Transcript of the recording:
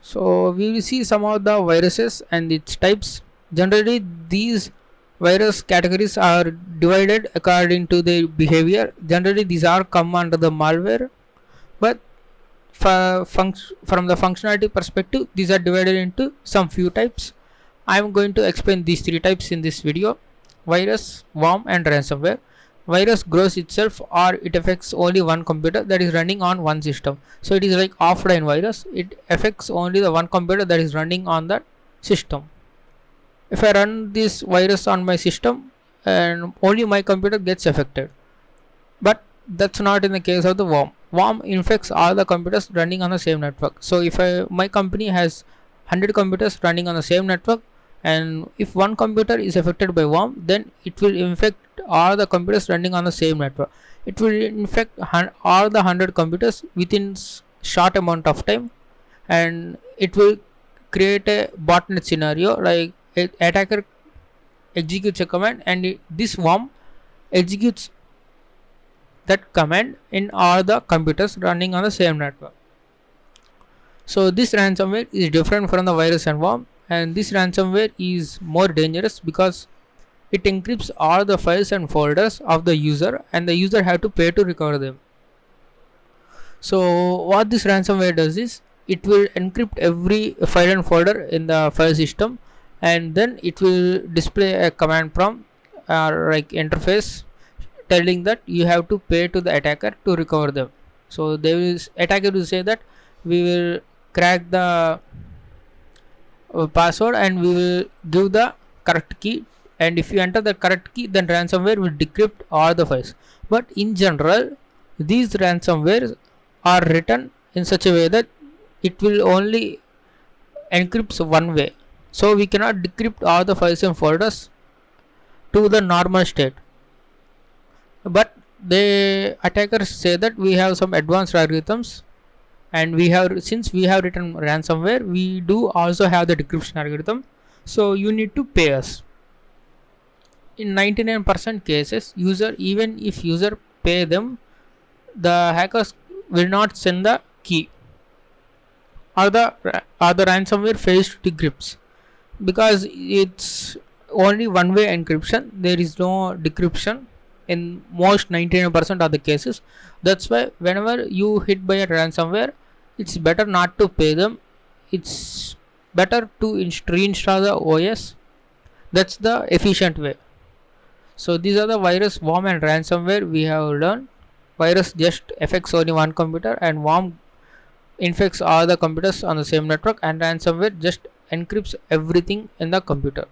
So we will see some of the viruses and its types. Generally, these virus categories are divided according to their behavior. Generally, these are come under the malware, but from the functionality perspective, these are divided into some few types. I am going to explain these three types in this video: virus, worm, and ransomware. Virus grows itself or it affects only one computer that is running on one system. So it is like offline virus. It affects only the one computer that is running on that system. If I run this virus on my system, and only my computer gets affected. But that's not in the case of the worm. Worm infects all the computers running on the same network. So if my company has 100 computers running on the same network, and if one computer is affected by worm, then it will infect all the computers running on the same network. It will infect all the 100 computers within short amount of time, and it will create a botnet scenario, like attacker executes a command, and this worm executes that command in all the computers running on the same network. So this ransomware is different from the virus and worm, and this ransomware is more dangerous because it encrypts all the files and folders of the user, and the user have to pay to recover them. So what this ransomware does is it will encrypt every file and folder in the file system, and then it will display a command prompt or like interface telling that you have to pay to the attacker to recover them. So attacker will say that we will crack the password and we will give the correct key, and if you enter the correct key, then ransomware will decrypt all the files. But in general, these ransomwares are written in such a way that it will only encrypts one way, so we cannot decrypt all the files and folders to the normal state. But the attackers say that we have some advanced algorithms, and since we have written ransomware, we do also have the decryption algorithm, so you need to pay us. In 99% cases, even if user pay them, the hackers will not send the key, or the ransomware fails to decrypt, because it's only one way encryption. There is no decryption in most 99% of the cases. That's why whenever you hit by a ransomware, it's better not to pay them. It's better to reinstall the OS. That's the efficient way. So these are the virus, worm, and ransomware we have learned. Virus just affects only one computer, and worm infects all the computers on the same network, and ransomware just encrypts everything in the computer.